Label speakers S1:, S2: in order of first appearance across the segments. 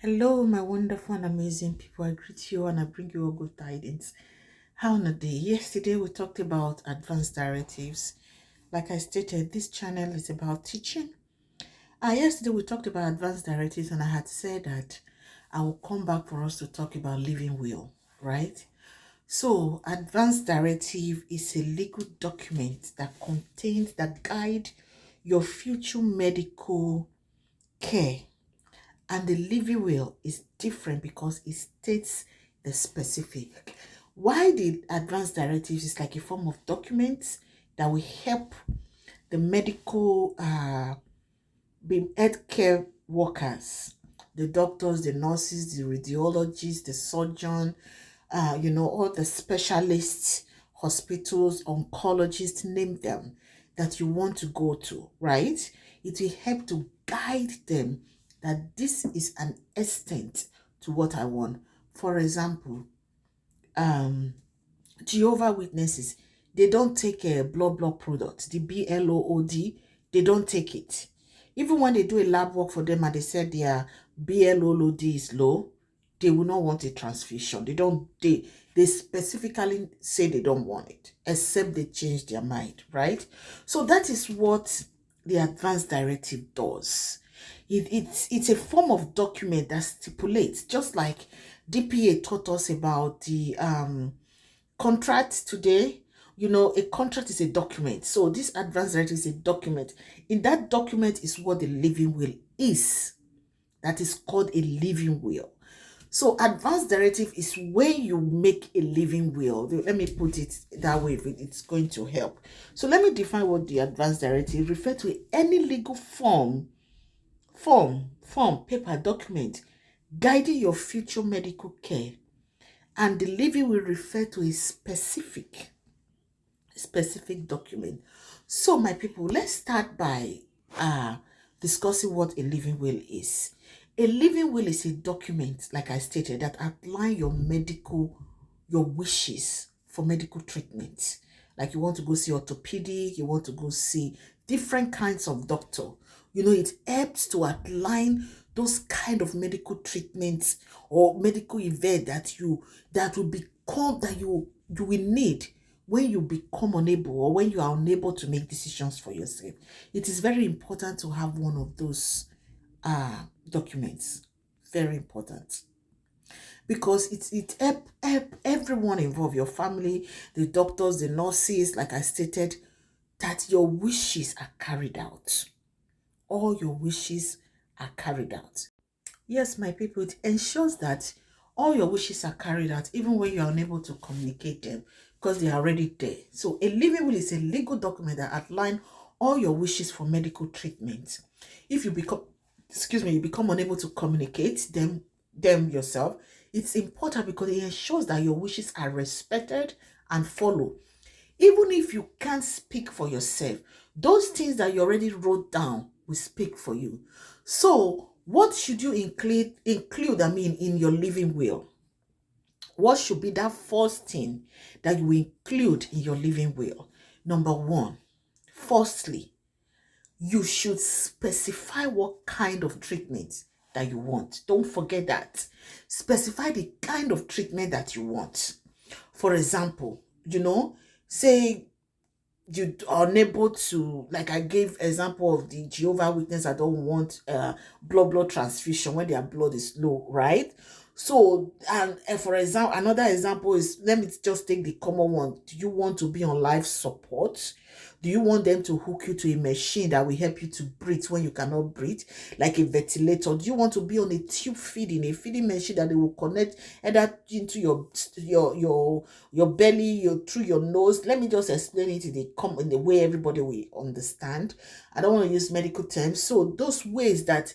S1: Hello, my wonderful and amazing people. I greet you and I bring you all good tidings. How on a day? Yesterday we talked about advanced directives. Like I stated, this channel is about teaching. Yesterday we talked about advanced directives and I had said that I will come back for us to talk about living will, right? So, advanced directive is a legal document that guide your future medical care, and the living will is different because it states the specific. Why the advanced directives is like a form of documents that will help the medical healthcare workers, the doctors, the nurses, the radiologists, the surgeon, all the specialists, hospitals, oncologists, name them, that you want to go to, right? It will help to guide them that this is an extent to what I want. For example, um, Jehovah Witnesses, they don't take a blood product, the BLOOD, they don't take it. Even when they do a lab work for them and they said their BLOOD is low, they will not want a transfusion. They specifically say they don't want it, except they change their mind, right? So that is what the advanced directive does. It's a form of document that stipulates, just like DPA taught us about the contract today. A contract is a document. So this advance directive is a document. In that document is what the living will is. That is called a living will. So advance directive is when you make a living will. Let me put it that way. It's going to help. So let me define what the advance directive refer to: any legal paper, document guiding your future medical care, and the living will refer to a specific document. So my people, let's start by discussing what a living will is. A living will is a document, like I stated, that outline your wishes for medical treatment. Like you want to go see orthopedic, you want to go see different kinds of doctor. It helps to outline those kind of medical treatments or medical event that you will need when you become unable, or when you are unable to make decisions for yourself. It is very important to have one of those documents. Very important, because it help everyone involved, your family, the doctors, the nurses, like I stated, that your wishes are carried out. All your wishes are carried out. Yes, my people, it ensures that all your wishes are carried out, even when you are unable to communicate them, because they are already there. So a living will is a legal document that outlines all your wishes for medical treatment. If you become unable to communicate them yourself, it's important because it ensures that your wishes are respected and followed. Even if you can't speak for yourself, those things that you already wrote down will speak for you. So, what should you include in your living will? What should be that first thing that you include in your living will? Number one, firstly, you should specify what kind of treatment that you want. Don't forget that. Specify the kind of treatment that you want. For example, say you are unable to, like I gave example of the Jehovah Witness that don't want blood transfusion when their blood is low, right? So, and for example, another example is, let me just take the common one. Do you want to be on life support? Do you want them to hook you to a machine that will help you to breathe when you cannot breathe, like a ventilator? Do you want to be on a tube feeding, a feeding machine that they will connect either into your belly, through your nose? Let me just explain it in the way everybody will understand. I don't want to use medical terms. So those ways that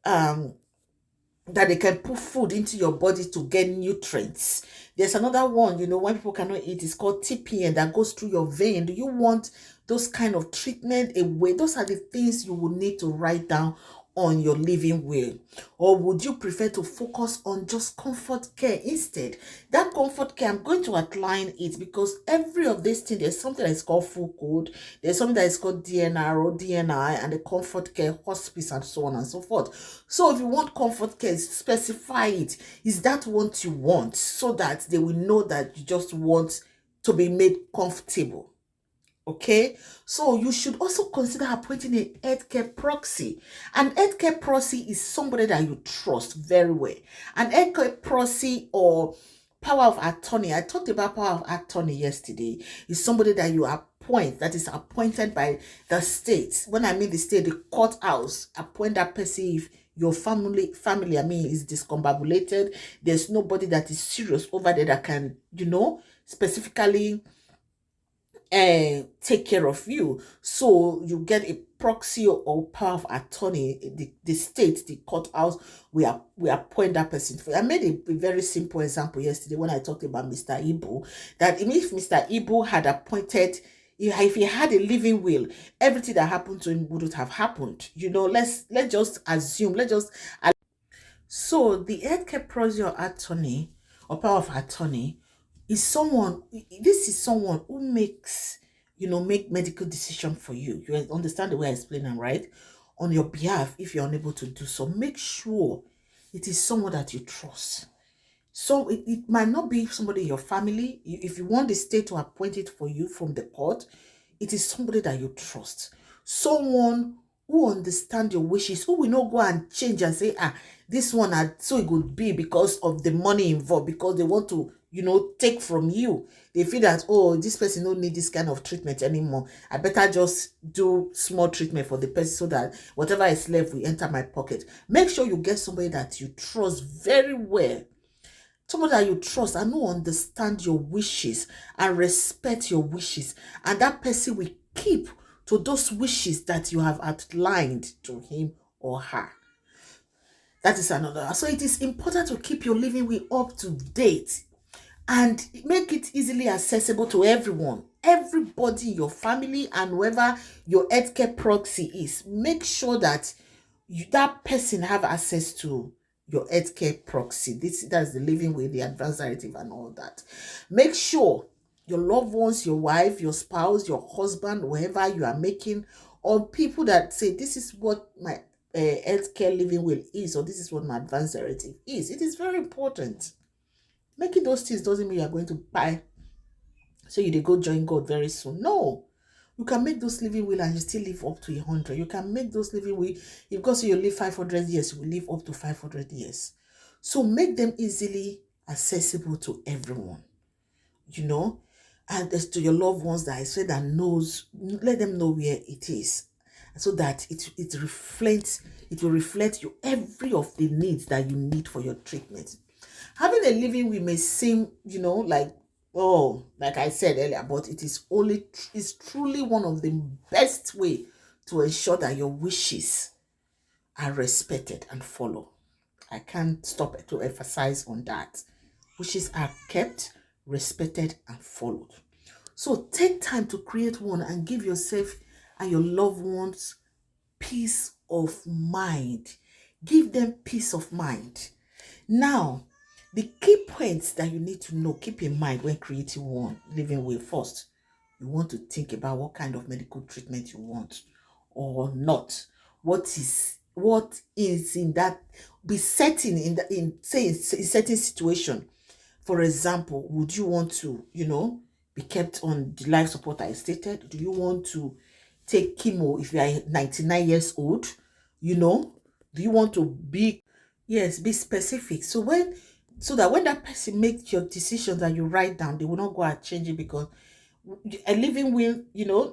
S1: they can put food into your body to get nutrients. There's another one, when people cannot eat, it's called TPN, that goes through your vein. Do you want those kind of treatment away? Those are the things you will need to write down on your living will? Or would you prefer to focus on just comfort care instead? That comfort care, I'm going to outline it, because every of these things, there's something that is called full code, there's something that is called DNR or DNI, and the comfort care, hospice, and so on and so forth. So if you want comfort care, specify it. Is that what you want, so that they will know that you just want to be made comfortable? Okay, so you should also consider appointing a healthcare proxy. An healthcare proxy is somebody that you trust very well. An healthcare proxy or power of attorney, I talked about power of attorney yesterday, is somebody that you appoint, that is appointed by the state. When I mean the state, the courthouse appoint that person if your family, I mean, is discombobulated. There's nobody that is serious over there that can, specifically take care of you. So you get a proxy or power of attorney. The state, the courthouse, we appoint that person for. I made a very simple example yesterday when I talked about Mr. Ibu, that if Mr. Ibu had appointed, if he had a living will, everything that happened to him wouldn't have happened. Let's just assume, so the healthcare proxy or attorney or power of attorney is someone, this is someone who makes, make medical decision for you. You understand the way I explain them, right? On your behalf, if you're unable to do so, make sure it is someone that you trust. So it might not be somebody in your family. If you want the state to appoint it for you from the court, it is somebody that you trust. Someone who understand your wishes, who will not go and change and say, this one, so it could be because of the money involved, because they want to, take from you. They feel that, oh, this person don't need this kind of treatment anymore. I better just do small treatment for the person so that whatever is left will enter my pocket. Make sure you get somebody that you trust very well. Someone that you trust and who understand your wishes and respect your wishes. And that person will keep to those wishes that you have outlined to him or her. That is another. So it is important to keep your living will up to date and make it easily accessible to everyone. Everybody in your family and whoever your healthcare proxy is. Make sure that that person have access to your healthcare proxy. That's the living will, the advanced directive, and all that. Make sure your loved ones, your wife, your spouse, your husband, whoever you are making, or people that say this is what my healthcare living will is, or this is what my advanced directive is. It is very important. Making those things doesn't mean you are going to buy, so you go join God very soon. No. You can make those living will and you still live up to 100. You can make those living will, if God say you live 500 years, you will live up to 500 years. So make them easily accessible to everyone, and as to your loved ones that I said that knows, let them know where it is, so that it will reflect you every of the needs that you need for your treatment. Having a living will may seem, like I said earlier, but it's truly one of the best way to ensure that your wishes are respected and followed. I can't stop to emphasize on that. Wishes are kept, respected, and followed. So take time to create one and give yourself and your loved ones peace of mind. Give them peace of mind. Now, the key points that you need to know, keep in mind when creating one living will. First, you want to think about what kind of medical treatment you want or not. What is in that, be setting in certain situation. For example, would you want to, be kept on the life support I stated? Do you want to take chemo if you are 99 years old? Do you want to be, yes, be specific. So that when that person makes your decisions and you write down, they will not go and change it, because a living will,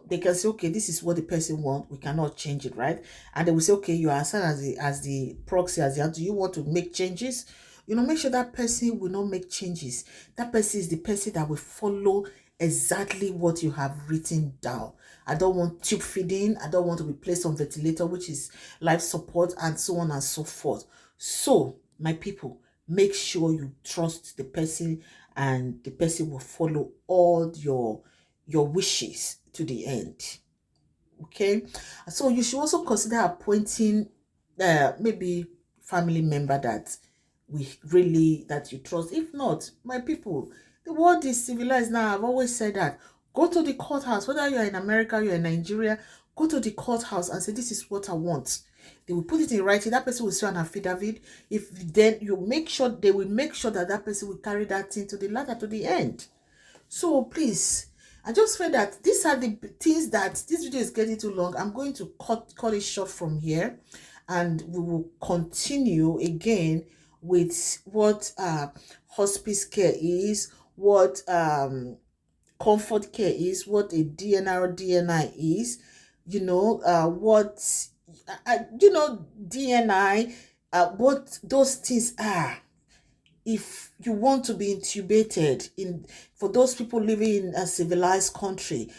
S1: they can say, okay, this is what the person wants, we cannot change it, right? And they will say, okay, you are assigned as the proxy, do you want to make changes? Make sure that person will not make changes. That person is the person that will follow exactly what you have written down. I don't want tube feeding. I don't want to be placed on ventilator, which is life support, and so on and so forth. So, my people, make sure you trust the person, and the person will follow all your wishes to the end. Okay, so you should also consider appointing maybe family member that that you trust. If not, my people, the world is civilized now. I've always said that. Go to the courthouse, whether you're in America, you're in Nigeria, go to the courthouse and say, this is what I want. They will put it in writing. That person will see an affidavit. If then you make sure, they will make sure that that person will carry that thing to the latter, to the end. So please, I just feel that these are the things that this video is getting too long. I'm going to cut it short from here, and we will continue again with what hospice care is, what comfort care is, what a DNR or DNI is, what DNI, what those things are. If you want to be intubated, for those people living in a civilized country,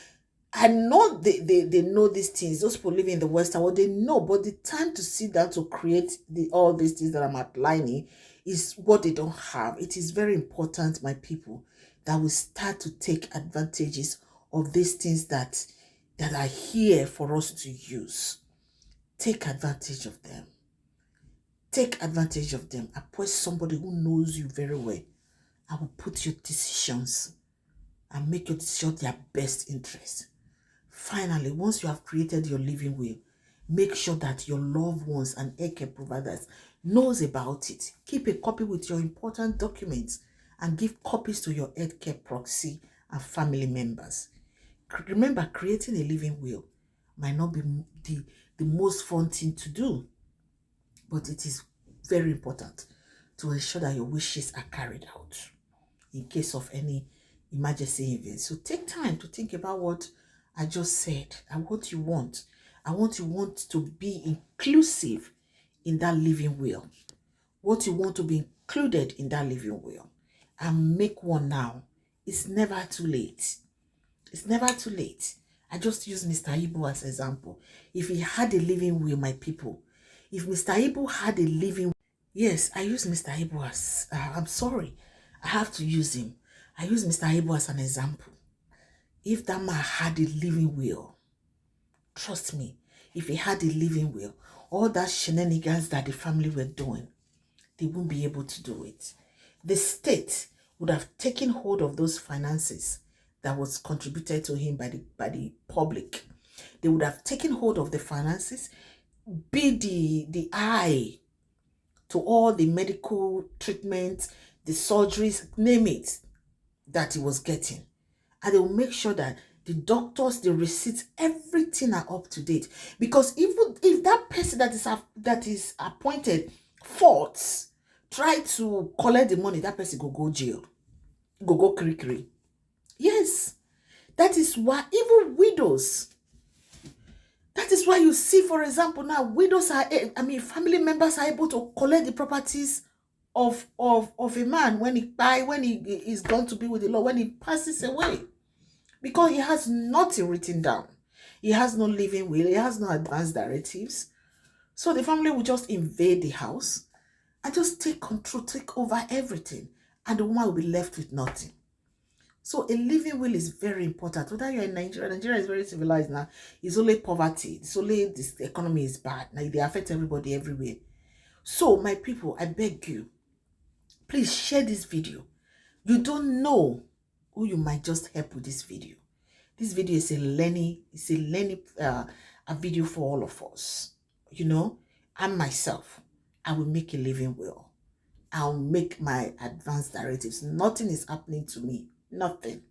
S1: I know they know these things. Those people living in the Western world, they know, but the time to sit down to create all these things that I'm outlining is what they don't have. It is very important, my people, that we start to take advantages of these things that are here for us to use. Take advantage of them. Take advantage of them. Appoint somebody who knows you very well. I will put your decisions and make your decision their best interest. Finally, once you have created your living will, make sure that your loved ones and healthcare providers knows about it. Keep a copy with your important documents and give copies to your healthcare proxy and family members. Remember, creating a living will might not be the most fun thing to do, but it is very important to ensure that your wishes are carried out in case of any emergency event. So take time to think about what I just said and what you want. I want you to be inclusive in that living will. What you want to be included in that living will. And make one now. It's never too late. It's never too late. I just use Mr. Ibu as an example. If he had a living will, my people, if Mr. Ibu had a living, yes, I use Mr. Ibu as, I'm sorry, I have to use him. I use Mr. Ibu as an example. If that man had a living will, trust me, if he had a living will, all that shenanigans that the family were doing, they won't be able to do it. The state would have taken hold of those finances that was contributed to him by the public. They would have taken hold of the finances, be the eye to all the medical treatments, the surgeries, name it, that he was getting. And they will make sure that the doctors, the receipts, everything are up to date. Because even if that person that is appointed faults, try to collect the money, that person go jail. Go kiri. Yes. That is why even widows, that is why you see, for example, now widows family members are able to collect the properties of a man when he is going to be with the Lord, when he passes away. Because he has nothing written down. He has no living will. He has no advance directives. So the family will just invade the house and just take control, take over everything. And the woman will be left with nothing. So a living will is very important. Whether you're in Nigeria, Nigeria is very civilized now. It's only poverty. It's only the economy is bad. Now they affect everybody everywhere. So my people, I beg you, please share this video. You don't know who you might just help with this video. This video is a learning a video for all of us. And myself, I will make a living will. I'll make my advance directives. Nothing is happening to me. Nothing.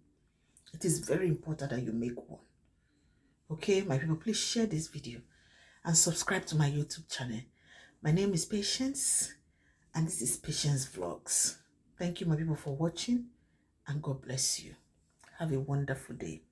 S1: It is very important that you make one. Okay, my people, please share this video and subscribe to my YouTube channel. My name is Patience, and this is Patience Vlogs. Thank you, my people, for watching, and God bless you. Have a wonderful day.